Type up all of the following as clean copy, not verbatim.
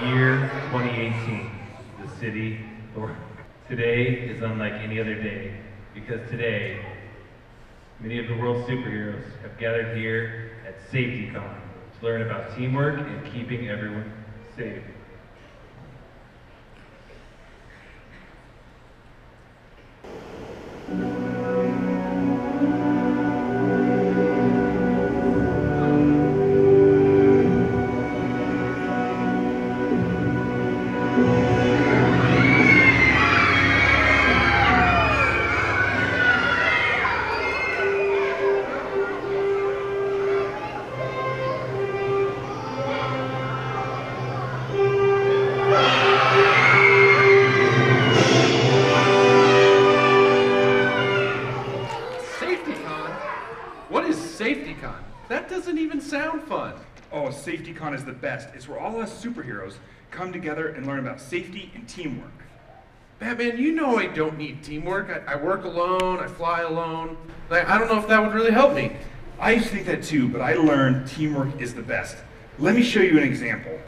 year 2018, the city, today is unlike any other day, because today, many of the world's superheroes have gathered here at SafetyCon to learn about teamwork and keeping everyone safe. What is SafetyCon? That doesn't even sound fun. Oh, SafetyCon is the best. It's where all us superheroes come together and learn about safety and teamwork. Batman, you know I don't need teamwork. I work alone, I fly alone. I don't know if that would really help me. I used to think that too, but I learned teamwork is the best. Let me show you an example.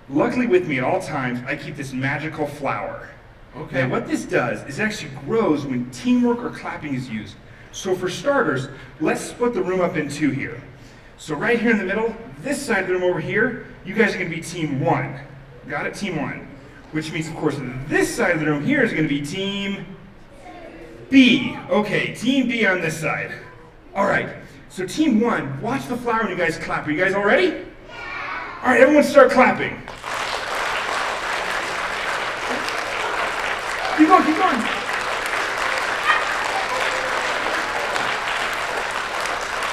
Luckily with me at all times, I keep this magical flower. Okay. Now what this does is it actually grows when teamwork or clapping is used. So for starters, let's split the room up in two here. So right here in the middle, this side of the room over here, you guys are gonna be team one. Got it? Team one. Which means, of course, this side of the room here is gonna be team B. Okay, team B on this side. All right, so team one, watch the flower when you guys clap. Are you guys all ready? All right, everyone start clapping. Keep going, keep going.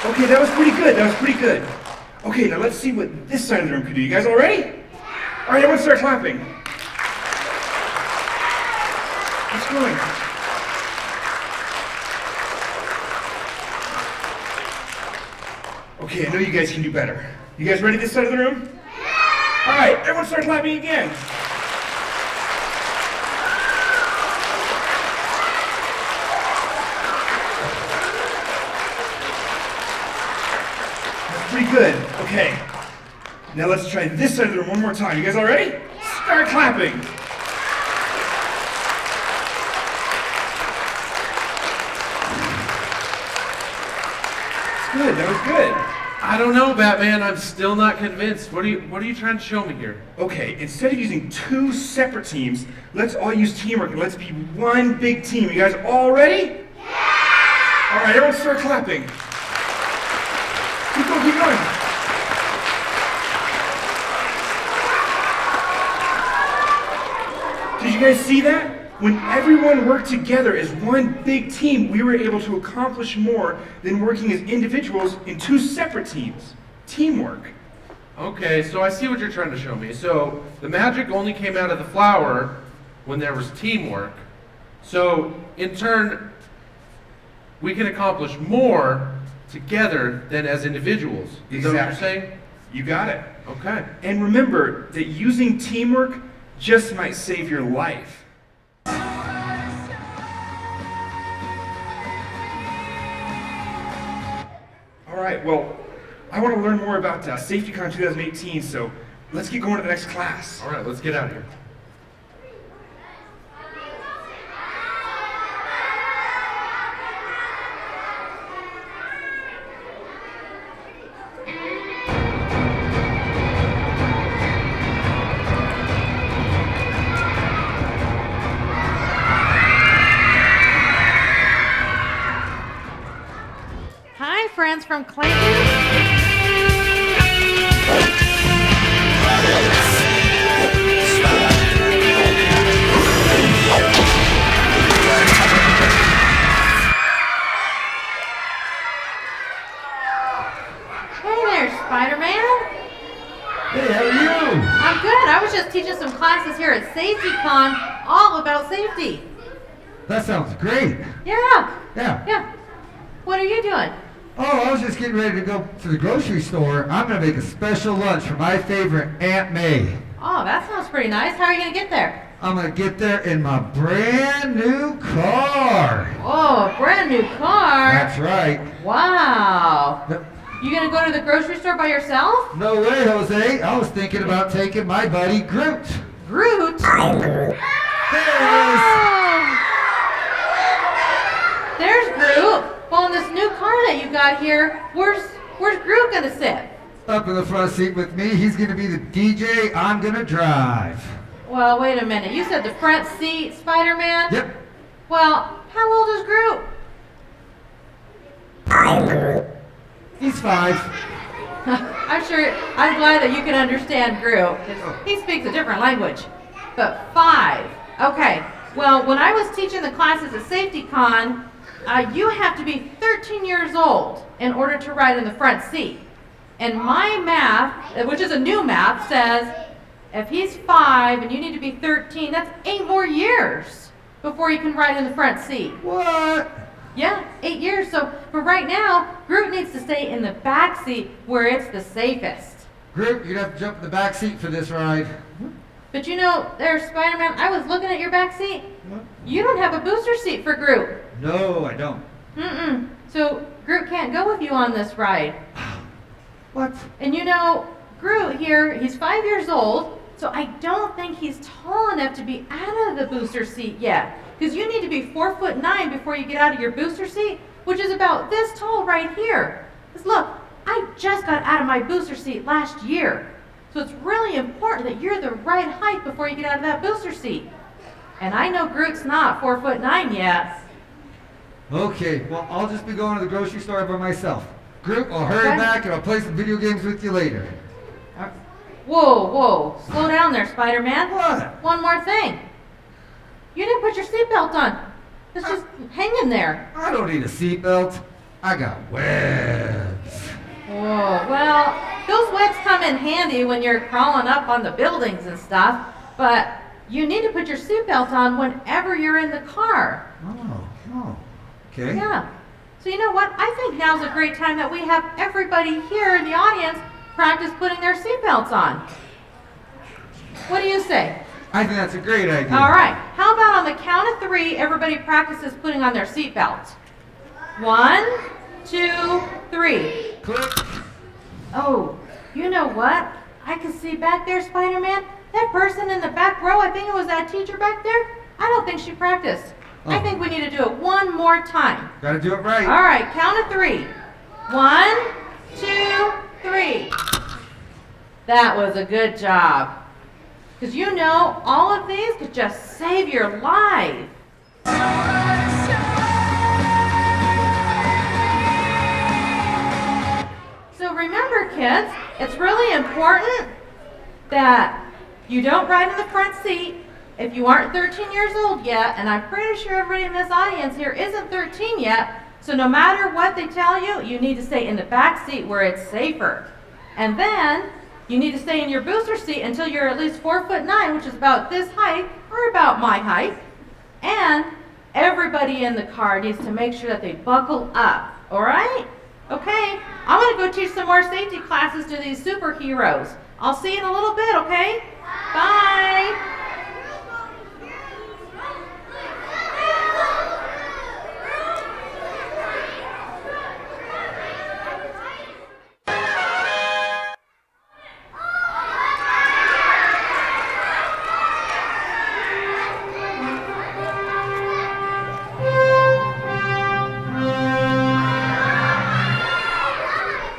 Okay, that was pretty good, that was pretty good. Okay, now let's see what this side of the room can do. You guys all ready? All right, everyone start clapping. Keep going. Okay, I know you guys can do better. You guys ready this side of the room? All right, everyone start clapping again. Pretty good. Okay. Now let's try this side of the room one more time. You guys all ready? Start clapping. That's good. That was good. I don't know, Batman. I'm still not convinced. What are you trying to show me here? Okay, instead of using two separate teams, let's all use teamwork and let's be one big team. You guys all ready? Yeah! All right, everyone start clapping. Keep going, keep going. Did you guys see that? When everyone worked together as one big team, we were able to accomplish more than working as individuals in two separate teams. Teamwork. Okay, so I see what you're trying to show me. So the magic only came out of the flower when there was teamwork. So in turn, we can accomplish more together than as individuals. Is that what you're saying? You got it. Okay. And remember that using teamwork just might save your life. All right, well, I want to learn more about SafetyCon 2018, so let's get going to the next class. All right, let's get out of here. Friends from Clayton. Hey there, Spider-Man. Hey, how are you? I'm good. I was just teaching some classes here at SafetyCon, all about safety. That sounds great. Yeah. Yeah. What are you doing? Oh, I was just getting ready to go to the grocery store. I'm going to make a special lunch for my favorite Aunt May. Oh, that sounds pretty nice. How are you going to get there? I'm going to get there in my brand new car. Oh, a brand new car. That's right. Wow. You gonna go to the grocery store by yourself? No way, Jose. I was thinking about taking my buddy Groot. Groot? There it Oh, there's Groot. Well, in this new car that you got here, where's Groot gonna sit? is. Up in the front seat with me. He's going to be the DJ. I'm going to drive. Well, wait a minute. You said the front seat, Spider-Man? Yep. Well, how old is Groot? He's 5. I'm glad that you can understand Groot. 'Cause he speaks a different language. But 5. Okay. Well, when I was teaching the classes at Safety Con, you have to be 13 years old in order to ride in the front seat. And my math, which is a new math, says if he's 5 and you need to be 13, that's 8 more years before you can ride in the front seat. What? Yeah, 8 years. So, but right now, Groot needs to stay in the back seat where it's the safest. Groot, you'd have to jump in the back seat for this ride. But you know, there's Spider-Man. I was looking at your back seat. You don't have a booster seat for Groot. No, I don't. Mm-mm. So Groot can't go with you on this ride. What? And you know, Groot here, he's 5 years old, so I don't think he's tall enough to be out of the booster seat yet. Because you need to be 4'9" before you get out of your booster seat, which is about this tall right here. Because look, I just got out of my booster seat last year. So it's really important that you're the right height before you get out of that booster seat. And I know Groot's not 4'9" yet. Okay, well, I'll just be going to the grocery store by myself. Groot, I'll hurry Okay. back and I'll play some video games with you later. Whoa, slow down there, Spider-Man. What? One more thing. You didn't put your seatbelt on. It's just hanging there. I don't need a seatbelt. I got webs. Whoa, well, those webs come in handy when you're crawling up on the buildings and stuff, but you need to put your seatbelt on whenever you're in the car. Oh, okay. Yeah. So you know what? I think now's a great time that we have everybody here in the audience practice putting their seatbelts on. What do you say? I think that's a great idea. All right. How about on the count of 3, everybody practices putting on their seatbelts? 1, 2, 3. Click. Oh, you know what? I can see back there, Spider-Man. That person in the back row, I think it was that teacher back there. I don't think she practiced. I Oh. think we need to do it one more time. Gotta do it right. All right, count of 3. 1, 2, 3. That was a good job. Because you know, all of these could just save your life. So remember, kids, it's really important that you don't ride in the front seat if you aren't 13 years old yet, and I'm pretty sure everybody in this audience here isn't 13 yet, so no matter what they tell you, you need to stay in the back seat where it's safer. And then you need to stay in your booster seat until you're at least 4'9", which is about this height, or about my height. And everybody in the car needs to make sure that they buckle up, all right? Okay, I'm gonna go teach some more safety classes to these superheroes. I'll see you in a little bit, okay? Bye.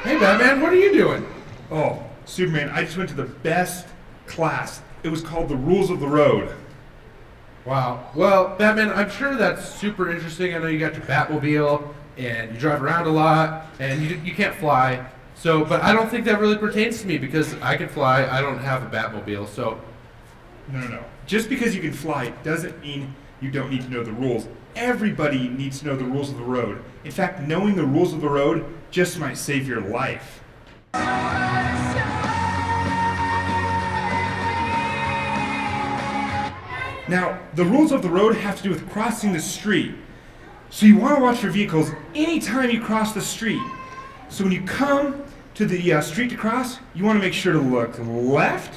Hey, Batman, what are you doing? Oh, Superman, I just went to the best class. It was called The Rules of the Road. Wow. Well, Batman, I'm sure that's super interesting. I know you got your Batmobile and you drive around a lot and you can't fly. So, but I don't think that really pertains to me because I can fly. I don't have a Batmobile. So, No. Just because you can fly doesn't mean you don't need to know the rules. Everybody needs to know the rules of the road. In fact, knowing the rules of the road just might save your life. Now, the rules of the road have to do with crossing the street. So you want to watch for vehicles anytime you cross the street. So when you come to the street to cross, you want to make sure to look left,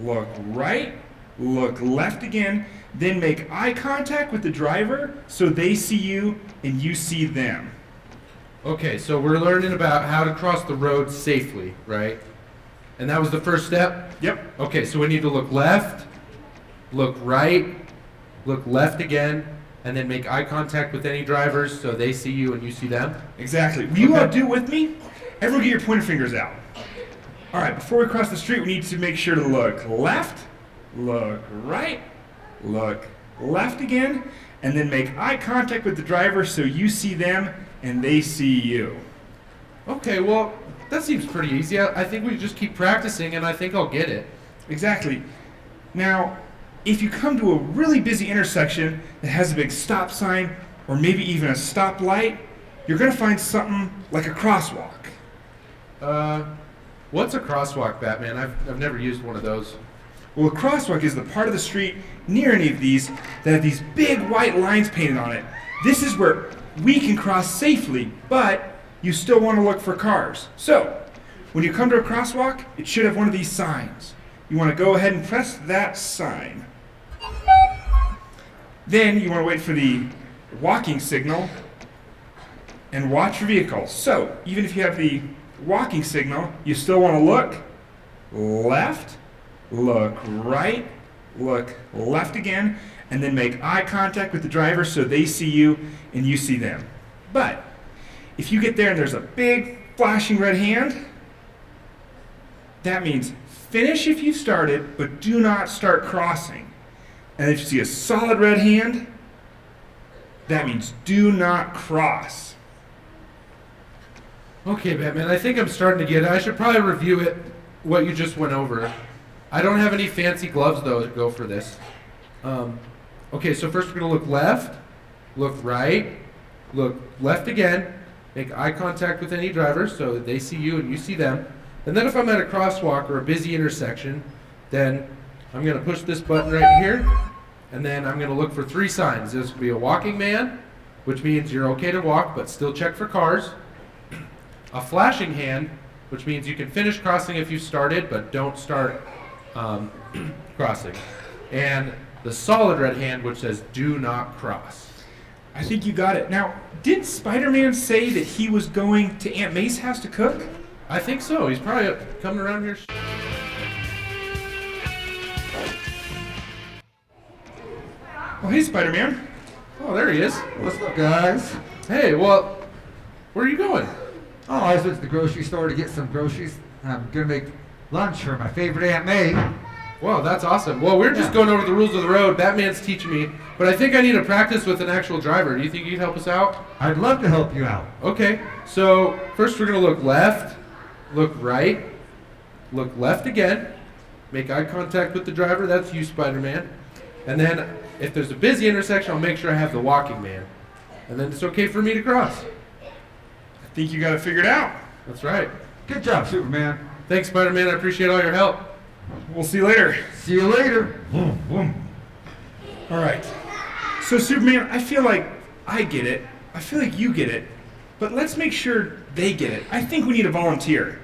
look right, look left again, then make eye contact with the driver so they see you and you see them. Okay, so we're learning about how to cross the road safely, right? And that was the first step? Yep. Okay, so we need to look left, look right, look left again, and then make eye contact with any drivers so they see you and you see them. Exactly. Will you Okay. all do it with me? Everyone get your pointer fingers out. All right, before we cross the street, we need to make sure to look left, look right, look left again, and then make eye contact with the driver so you see them and they see you. Okay, well, that seems pretty easy. I think we just keep practicing and I think I'll get it. Exactly. Now, if you come to a really busy intersection that has a big stop sign or maybe even a stoplight, you're going to find something like a crosswalk. What's a crosswalk, Batman? I've never used one of those. Well, a crosswalk is the part of the street near any of these that have these big white lines painted on it. This is where we can cross safely, but you still want to look for cars. So, when you come to a crosswalk, it should have one of these signs. You want to go ahead and press that sign. Then you want to wait for the walking signal and watch for vehicles. So, even if you have the walking signal, you still want to look left, look right, look left again, and then make eye contact with the driver so they see you and you see them. But if you get there and there's a big flashing red hand, that means finish if you started, but do not start crossing. And if you see a solid red hand, that means do not cross. Okay, Batman, I think I'm starting to get it. I should probably review it, what you just went over. I don't have any fancy gloves, though, to go for this. Okay, so first we're going to look left, look right, look left again, make eye contact with any driver so that they see you and you see them. And then if I'm at a crosswalk or a busy intersection, then I'm going to push this button right here, and then I'm going to look for 3 signs. This will be a walking man, which means you're okay to walk, but still check for cars. A flashing hand, which means you can finish crossing if you started, but don't start crossing. And the solid red hand, which says do not cross. I think you got it. Now, didn't Spider-Man say that he was going to Aunt May's house to cook? I think so. He's probably coming around here. Oh, hey, Spider-Man. Oh, there he is. What's up, guys? Hey, well, where are you going? Oh, I just went to the grocery store to get some groceries. I'm gonna make lunch for my favorite Aunt May. Wow, that's awesome. Well, we're just going over the rules of the road. Batman's teaching me, but I think I need to practice with an actual driver. Do you think you'd help us out? I'd love to help you out. Okay, so first we're going to look left, look right, look left again, make eye contact with the driver. That's you, Spider-Man. And then if there's a busy intersection, I'll make sure I have the walking man. And then it's okay for me to cross. I think you got it figured out. That's right. Good job, Superman. Thanks, Spider-Man. I appreciate all your help. We'll see you later. See you later. Boom, boom. All right. So, Superman, I feel like I get it. I feel like you get it. But let's make sure they get it. I think we need a volunteer.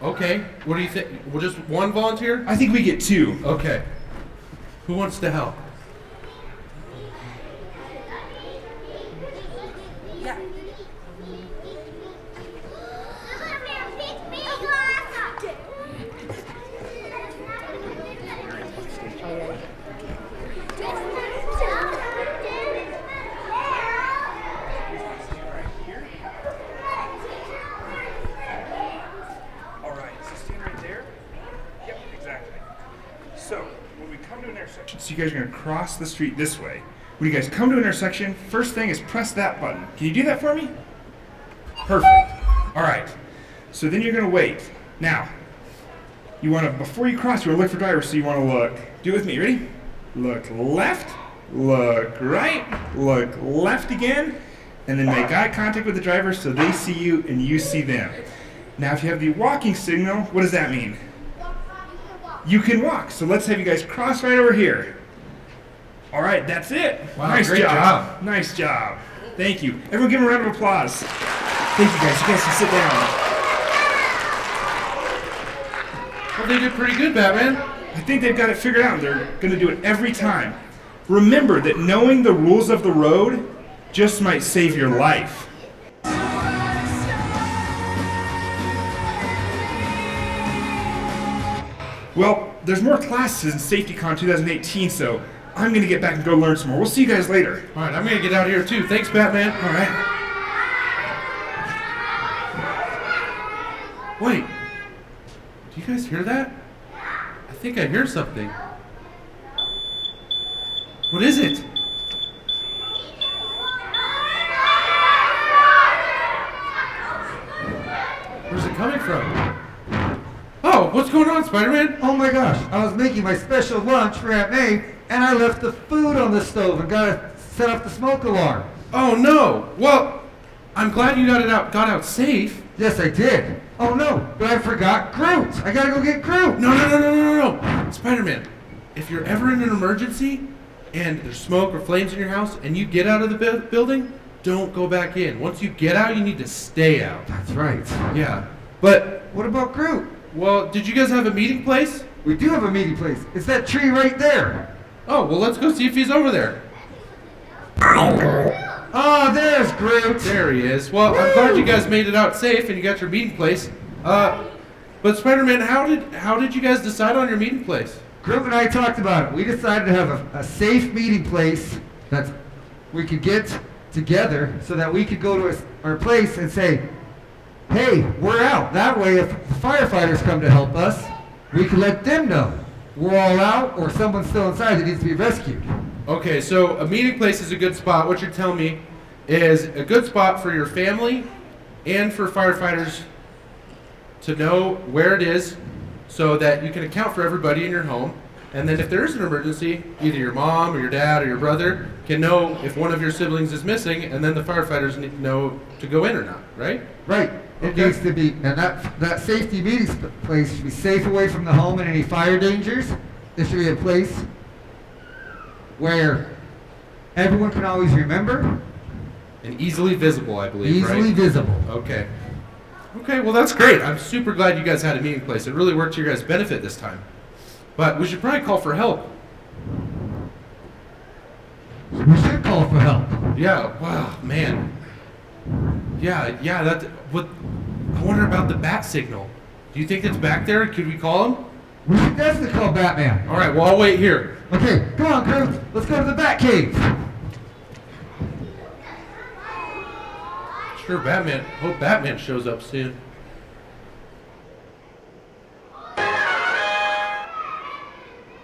Okay, what do you think? Well, just one volunteer? I think we get 2. Okay. Who wants to help? All right, so stand right there. Yep, exactly. So, when we come to an intersection, so you guys are going to cross the street this way. When you guys come to an intersection, first thing is press that button. Can you do that for me? Perfect. All right. So then you're going to wait. Now, you want to, before you cross, you want to look for drivers, so you want to look. Do it with me. Ready? Look left, look right, look left again, and then make eye contact with the driver so they see you and you see them. Now, if you have the walking signal, what does that mean? You can walk. So let's have you guys cross right over here. All right, that's it. Wow, nice great job. Nice job. Thank you. Everyone give them a round of applause. Thank you guys. You guys can sit down. Well, they did pretty good, Batman. I think they've got it figured out. They're going to do it every time. Remember that knowing the rules of the road just might save your life. Well, there's more classes in SafetyCon 2018, so I'm gonna get back and go learn some more. We'll see you guys later. All right, I'm gonna get out of here too. Thanks, Batman. All right. Wait, do you guys hear that? I think I hear something. What is it? Where's it coming from? Oh, what's going on, Spider-Man? Oh my gosh, I was making my special lunch for Aunt May, and I left the food on the stove and got to set off the smoke alarm. Oh no. Well, I'm glad you got out safe. Yes, I did. Oh no, but I forgot Groot. I gotta go get Groot. No. Spider-Man, if you're ever in an emergency and there's smoke or flames in your house and you get out of the building, don't go back in. Once you get out, you need to stay out. That's right. Yeah. But, What about Groot? well, did you guys have a meeting place? We do have a meeting place. It's that tree right there. Oh, well, let's go see if he's over there. Oh, there's Groot. There he is. Well, I'm glad you guys made it out safe and you got your meeting place. But Spider-Man, how did you guys decide on your meeting place? Groot and I talked about it. We decided to have a safe meeting place that we could get together so that we could go to our place and say, hey, we're out. That way, if the firefighters come to help us, we can let them know we're all out or someone's still inside that needs to be rescued. Okay, so a meeting place is a good spot. What you're telling me is a good spot for your family and for firefighters to know where it is so that you can account for everybody in your home. And then if there is an emergency, either your mom or your dad or your brother can know if one of your siblings is missing, and then the firefighters need to know to go in or not, right? Right. It Okay. needs to be, and that safety meeting place should be safe away from the home and any fire dangers. There should be a place where everyone can always remember, And easily visible, I believe, easily right? visible. Okay. Okay, well that's great. I'm super glad you guys had a meeting place. It really worked to your guys' benefit this time. But we should probably call for help. We should call for help. Yeah, wow, man. Yeah, I wonder about the bat signal. Do you think it's back there? Could we call him? We should definitely call Batman. All right, well, I'll wait here. Okay, come on, Groot. Let's go to the Batcave. Sure, Batman. Hope Batman shows up soon.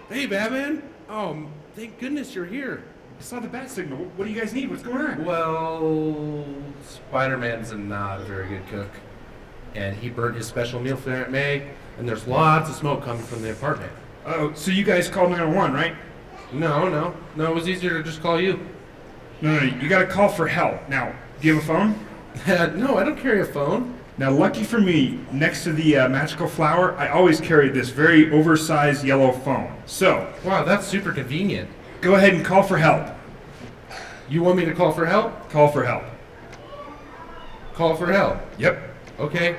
Hey, Batman. Oh, thank goodness you're here. I saw the bat signal. What do you guys need? What's going on? Well, Spider-Man's not a very good cook. And he burnt his special meal for Aunt May, and there's lots of smoke coming from the apartment. Oh, so you guys called 911, right? No, it was easier to just call you. No, you gotta call for help. Now, do you have a phone? No, I don't carry a phone. Now, lucky for me, next to the magical flower, I always carry this very oversized yellow phone. So, Wow, that's super convenient. go ahead and call for help. You want me to call for help? Call for help. Call for help. Yep. Okay.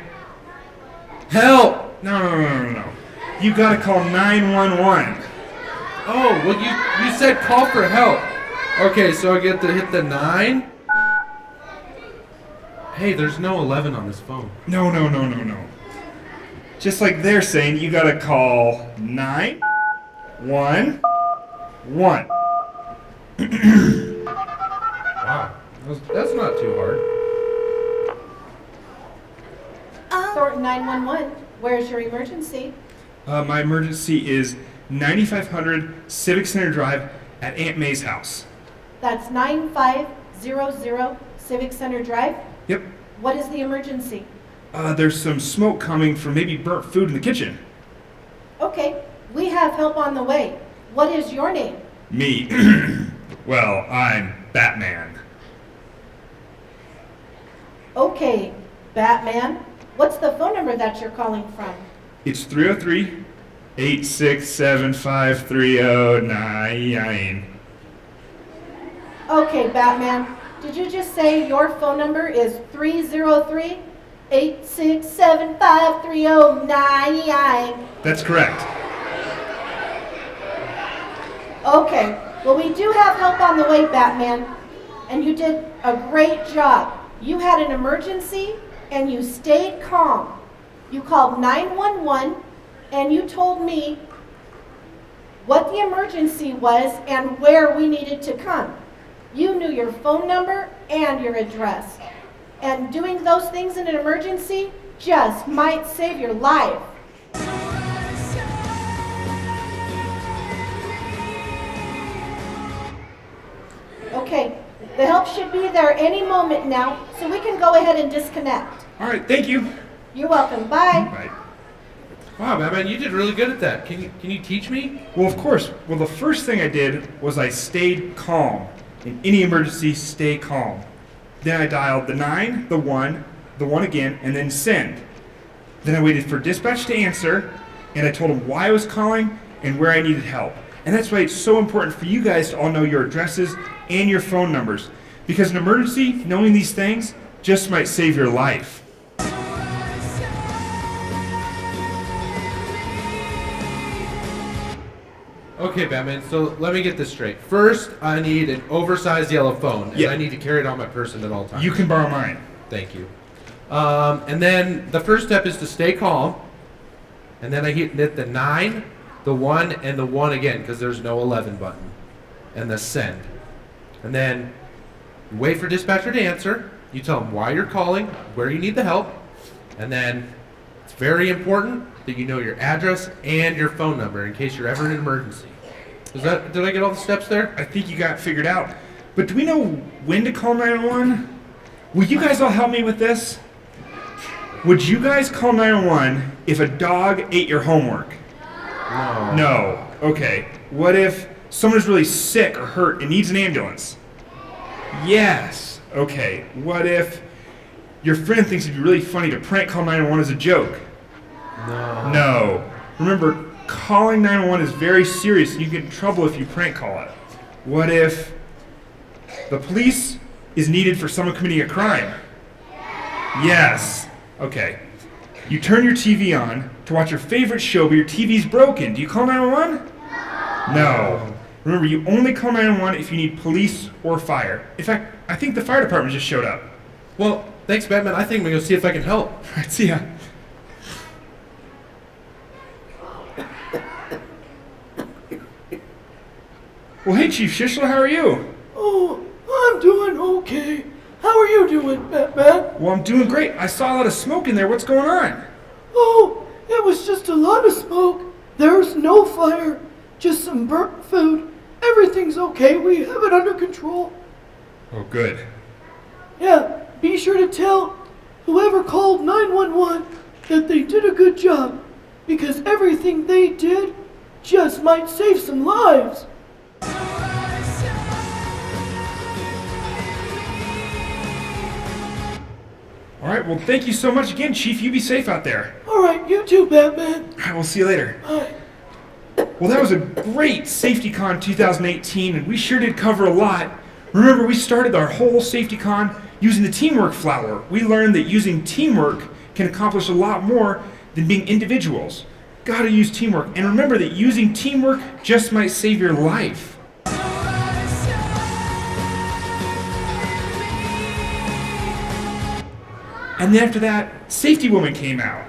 Help! No. You gotta call 911. Oh, well, you said call for help. Okay, so I get to hit the 9? Hey, there's no 11 on this phone. No. Just like they're saying, you gotta call 911. Wow, that's not too hard. Thornton 911, where's your emergency? My emergency is 9500 Civic Center Drive at Aunt May's house. That's 9500 Civic Center Drive. Yep. What is the emergency? There's some smoke coming from maybe burnt food in the kitchen. Okay, we have help on the way. What is your name? Me. Well, I'm Batman. Okay, Batman. What's the phone number that you're calling from? It's 303-867-5309. Okay, Batman. Did you just say your phone number is 303-867-5309? That's correct. Okay, well, we do have help on the way, Batman. And you did a great job. You had an emergency and you stayed calm. You called 911 and you told me what the emergency was and where we needed to come. You knew your phone number and your address. And doing those things in an emergency just might save your life. Okay, the help should be there any moment now, so we can go ahead and disconnect. All right, thank you. You're welcome. Bye. Bye. Wow, Batman, you did really good at that. Can you teach me? Well, of course. Well, the first thing I did was I stayed calm. In any emergency, stay calm. Then I dialed the 9, the 1 again, and then send. Then I waited for dispatch to answer, and I told them why I was calling and where I needed help. And that's why it's so important for you guys to all know your addresses and your phone numbers. Because in an emergency, knowing these things just might save your life. Okay, Batman, so let me get this straight. First, I need an oversized yellow phone, and Yeah. I need to carry it on my person at all times. You can borrow mine. Thank you. And then the first step is to stay calm, and then I hit the 9, the 1, and the 1 again, because there's no 11 button, and the send. And then you wait for dispatcher to answer, you tell them why you're calling, where you need the help, and then it's very important that you know your address and your phone number in case you're ever in an emergency. Did I get all the steps there? I think you got it figured out. But do we know when to call 911? Will you guys all help me with this? Would you guys call 911 if a dog ate your homework? No. No. Okay. What if someone's really sick or hurt and needs an ambulance? Yes. Okay. What if your friend thinks it'd be really funny to prank call 911 as a joke? No. No. Remember, calling 911 is very serious and you get in trouble if you prank call it. What if the police is needed for someone committing a crime? Yes. Okay. You turn your TV on to watch your favorite show, but your TV's broken. Do you call 911? No. Remember, you only call 911 if you need police or fire. In fact, I think the fire department just showed up. Well, thanks, Batman. I think I'm going to go see if I can help. All right, see ya. Well, hey, Chief Shishler, how are you? Oh, I'm doing okay. How are you doing, Batman? Well, I'm doing great. I saw a lot of smoke in there. What's going on? Oh, it was just a lot of smoke. There's no fire, just some burnt food. Everything's okay. We have it under control. Oh, good. Yeah, be sure to tell whoever called 911 that they did a good job, because everything they did just might save some lives. All right, well, thank you so much again, Chief. You be safe out there. All right, you too, Batman. All right, we'll see you later. Bye. Well, that was a great SafetyCon 2018, and we sure did cover a lot. Remember, we started our whole SafetyCon using the teamwork flower. We learned that using teamwork can accomplish a lot more than being individuals. Gotta use teamwork, and remember that using teamwork just might save your life. And then after that, Safety Woman came out.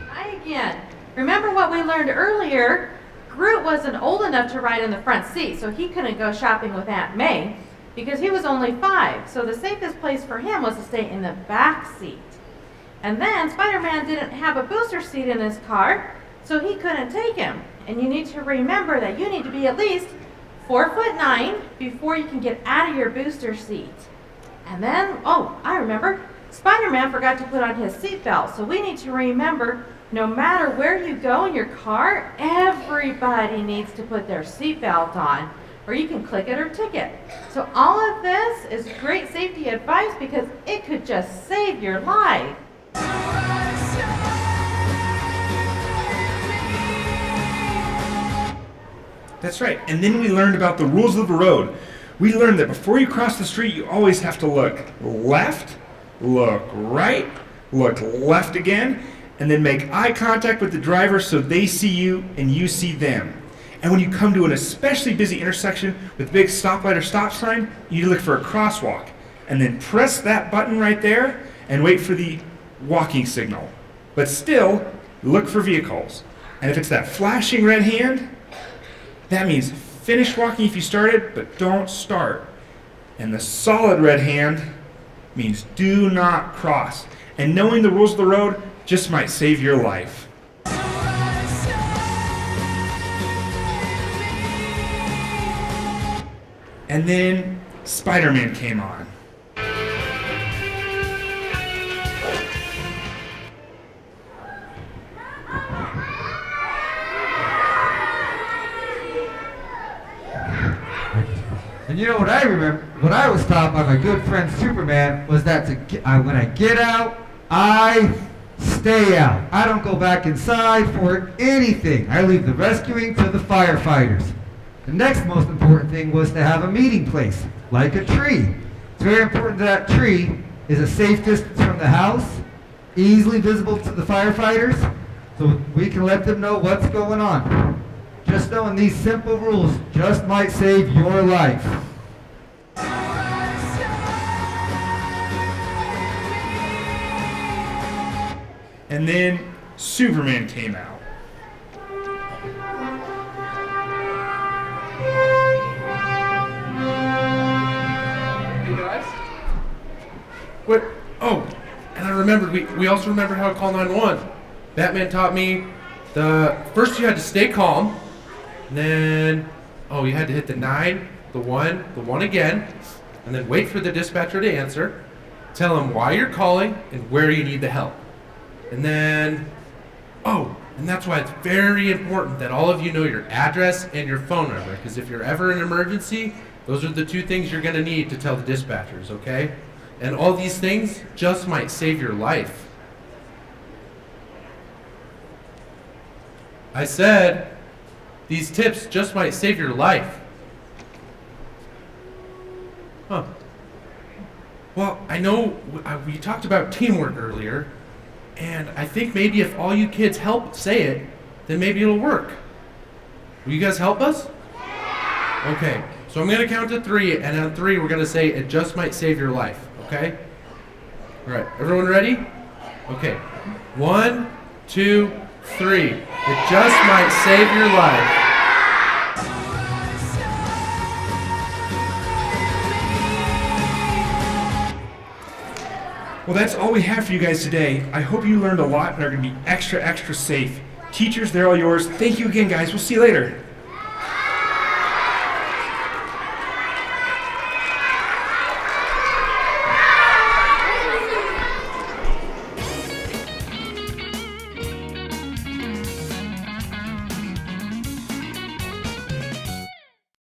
Hi again. Remember what we learned earlier? Groot wasn't old enough to ride in the front seat, so he couldn't go shopping with Aunt May because he was only 5. So the safest place for him was to stay in the back seat. And then Spider-Man didn't have a booster seat in his car, so he couldn't take him. And you need to remember that you need to be at least 4'9" before you can get out of your booster seat. And then, oh, I remember, Spider-Man forgot to put on his seatbelt. So we need to remember, no matter where you go in your car, everybody needs to put their seatbelt on, or you can click it or ticket. So all of this is great safety advice because it could just save your life. That's right. And then we learned about the rules of the road. We learned that before you cross the street, you always have to look left, look right, look left again, and then make eye contact with the driver so they see you and you see them. And when you come to an especially busy intersection with big stoplight or stop sign, you need to look for a crosswalk. and then press that button right there and wait for the walking signal. But still, look for vehicles. And if it's that flashing red hand, that means finish walking if you started, but don't start. And the solid red hand means do not cross. And knowing the rules of the road just might save your life. And then Spider-Man came on. And you know what I remember? What I was taught by my good friend Superman was that when I get out, I stay out. I don't go back inside for anything. I leave the rescuing to the firefighters. The next most important thing was to have a meeting place, like a tree. It's very important that tree is a safe distance from the house, easily visible to the firefighters, so we can let them know what's going on. Just knowing these simple rules just might save your life. And then Superman came out. Hey guys. What? Oh, and I remembered, we also remembered how to call 911. Batman taught me first you had to stay calm, and then, you had to hit the 9, the 1 again, and then wait for the dispatcher to answer, tell him why you're calling and where you need the help. And then, and that's why it's very important that all of you know your address and your phone number, because if you're ever in an emergency, those are the 2 things you're going to need to tell the dispatchers, okay? And all these things just might save your life. I said, these tips just might save your life. Huh. Well, I know we talked about teamwork earlier, and I think maybe if all you kids help say it, then maybe it'll work. Will you guys help us? Okay, so I'm going to count to 3, and on 3 we're going to say it just might save your life, okay? All right, everyone ready? Okay, 1, 2, 3. It just might save your life. Well, that's all we have for you guys today. I hope you learned a lot and are going to be extra, extra safe. Teachers, they're all yours. Thank you again, guys. We'll see you later.